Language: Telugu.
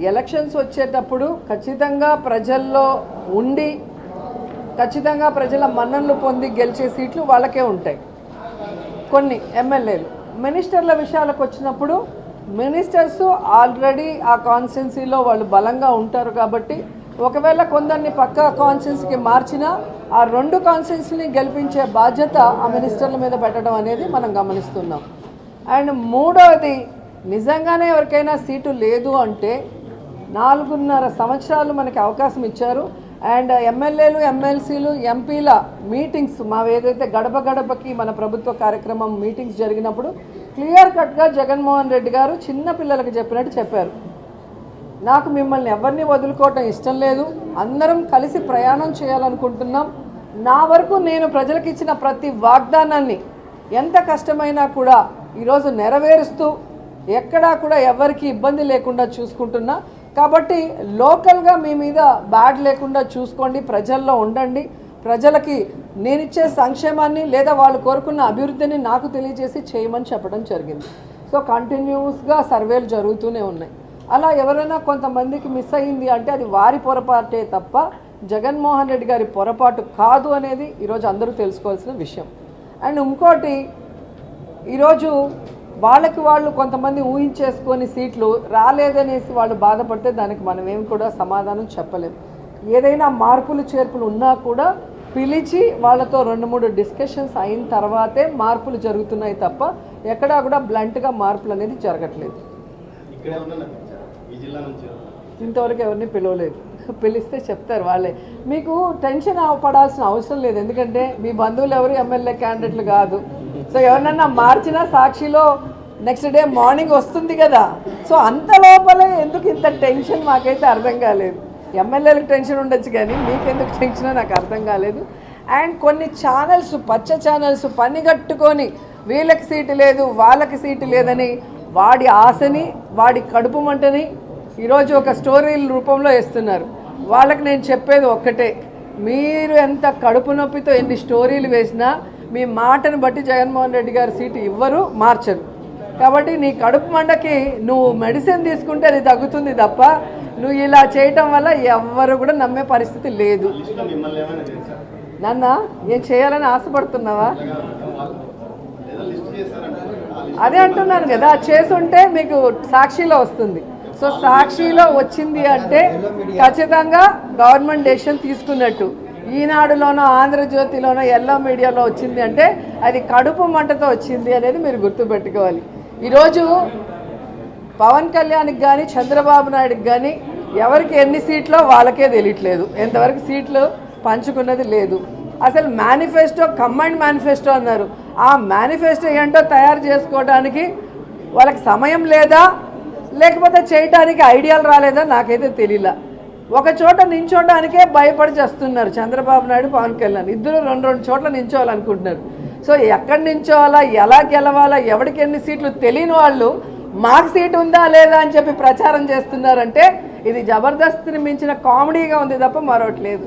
ఎలక్షన్స్ వచ్చేటప్పుడు ఖచ్చితంగా ప్రజల్లో ఉండి ఖచ్చితంగా ప్రజల మన్ననలు పొంది గెలిచే సీట్లు వాళ్ళకే ఉంటాయి. కొన్ని ఎమ్మెల్యేలు మినిస్టర్ల విషయాలకు వచ్చినప్పుడు మినిస్టర్స్ ఆల్రెడీ ఆ కాన్స్టిట్యున్సీలో వాళ్ళు బలంగా ఉంటారు కాబట్టి ఒకవేళ కొందరిని పక్క కాన్స్టిట్యున్సీకి మార్చినా ఆ 2 కాన్స్టిట్యున్సీని గెలిపించే బాధ్యత ఆ మినిస్టర్ల మీద పెట్టడం అనేది మనం గమనిస్తున్నాం. అండ్ మూడవది, నిజంగానే ఎవరికైనా సీటు లేదు అంటే 4.5 సంవత్సరాలు మనకి అవకాశం ఇచ్చారు. అండ్ ఎమ్మెల్యేలు, ఎమ్మెల్సీలు, ఎంపీల మీటింగ్స్ ఏదైతే గడప గడపకి మన ప్రభుత్వ కార్యక్రమం మీటింగ్స్ జరిగినప్పుడు క్లియర్ కట్గా జగన్మోహన్ రెడ్డి గారు చిన్న పిల్లలకు చెప్పినట్టు చెప్పారు, నాకు మిమ్మల్ని ఎవరిని వదులుకోవటం ఇష్టం లేదు, అందరం కలిసి ప్రయాణం చేయాలనుకుంటున్నాం. నా వరకు నేను ప్రజలకు ఇచ్చిన ప్రతి వాగ్దానాన్ని ఎంత కష్టమైనా కూడా ఈరోజు నెరవేరుస్తూ ఎక్కడా కూడా ఎవరికి ఇబ్బంది లేకుండా చూసుకుంటున్నా. కాబట్టి లోకల్గా మీ మీద బ్యాడ్ లేకుండా చూసుకోండి, ప్రజల్లో ఉండండి, ప్రజలకి నేనిచ్చే సంక్షేమాన్ని లేదా వాళ్ళు కోరుకున్న అభివృద్ధిని నాకు తెలియజేసి చేయమని చెప్పడం జరిగింది. సో కంటిన్యూస్గా సర్వేలు జరుగుతూనే ఉన్నాయి. అలా ఎవరైనా కొంతమందికి మిస్ అయ్యింది అంటే అది వారి పొరపాటే తప్ప జగన్మోహన్ రెడ్డి గారి పొరపాటు కాదు అనేది ఈరోజు అందరూ తెలుసుకోవాల్సిన విషయం. అండ్ ఇంకోటి, ఈరోజు వాళ్ళకి వాళ్ళు కొంతమంది ఊహించేసుకొని సీట్లు రాలేదనేసి వాళ్ళు బాధపడితే దానికి మనం ఏం కూడా సమాధానం చెప్పలేము. ఏదైనా మార్పులు చేర్పులు ఉన్నా కూడా పిలిచి వాళ్ళతో 2-3 డిస్కషన్స్ అయిన తర్వాతే మార్పులు జరుగుతున్నాయి తప్ప ఎక్కడా కూడా బ్లంట్గా మార్పులు అనేది జరగట్లేదు. ఇంతవరకు ఎవరిని పిలవలేదు, పిలిస్తే చెప్తారు వాళ్ళే. మీకు టెన్షన్ పడాల్సిన అవసరం లేదు, ఎందుకంటే మీ బంధువులు ఎవరు ఎమ్మెల్యే క్యాండిడేట్లు కాదు. సో ఎవరినన్నా మార్చినా సాక్షిలో నెక్స్ట్ డే మార్నింగ్ వస్తుంది కదా. సో అంత లోపలే ఎందుకు ఇంత టెన్షన్ మాకైతే అర్థం కాలేదు. ఎమ్మెల్యేలకు టెన్షన్ ఉండొచ్చు కానీ మీకెందుకు టెన్షనో నాకు అర్థం కాలేదు. అండ్ కొన్ని ఛానల్స్, పచ్చ ఛానల్స్ పనిగట్టుకొని వీళ్ళకి సీటు లేదు వాళ్ళకి సీటు లేదని వాడి ఆశని వాడి కడుపు మంటని ఈరోజు ఒక స్టోరీల రూపంలో వేస్తున్నారు. వాళ్ళకి నేను చెప్పేది ఒక్కటే, మీరు ఎంత కడుపు నొప్పితో ఎన్ని స్టోరీలు వేసినా మీ మాటను బట్టి జగన్మోహన్ రెడ్డి గారు సీటు ఇవ్వరు, మార్చరు. కాబట్టి నీ కడుపు మండకి నువ్వు మెడిసిన్ తీసుకుంటే అది తగ్గుతుంది తప్ప నువ్వు ఇలా చేయటం వల్ల ఎవ్వరు కూడా నమ్మే పరిస్థితి లేదు. నన్న ఏం చేయాలని ఆశపడుతున్నావా? అదే అంటున్నాను కదా, చేసుంటే మీకు సాక్షిలో వస్తుంది. సో సాక్షిలో వచ్చింది అంటే ఖచ్చితంగా గవర్నమెంట్ డెసిషన్ తీసుకున్నట్టు. ఈనాడులోనో ఆంధ్రజ్యోతిలోనో ఎల్లో మీడియాలో వచ్చింది అంటే అది కడుపు మంటతో వచ్చింది అనేది మీరు గుర్తుపెట్టుకోవాలి. ఈరోజు పవన్ కళ్యాణ్కి కానీ చంద్రబాబు నాయుడుకి కానీ ఎవరికి ఎన్ని సీట్లో వాళ్ళకే తెలియట్లేదు, ఎంతవరకు సీట్లు పంచుకున్నది లేదు. అసలు మేనిఫెస్టో, కంబైన్డ్ మేనిఫెస్టో అన్నారు. ఆ మేనిఫెస్టో ఏంటో తయారు చేసుకోవడానికి వాళ్ళకి సమయం లేదా, లేకపోతే చేయడానికి ఐడియాలు రాలేదా నాకైతే తెలియలా. ఒక చోట నించోడానికే భయపడి చేస్తున్నారు చంద్రబాబు నాయుడు, పవన్ కళ్యాణ్ ఇద్దరు 2 చోట్ల నించోవాలనుకుంటున్నారు. సో ఎక్కడి నించోవాలా, ఎలా గెలవాలా, ఎవరికి ఎన్ని సీట్లు తెలియని వాళ్ళు మాకు సీటు ఉందా లేదా అని చెప్పి ప్రచారం చేస్తున్నారంటే ఇది జబర్దస్త్ని మించిన కామెడీగా ఉంది తప్ప మరొకటి లేదు.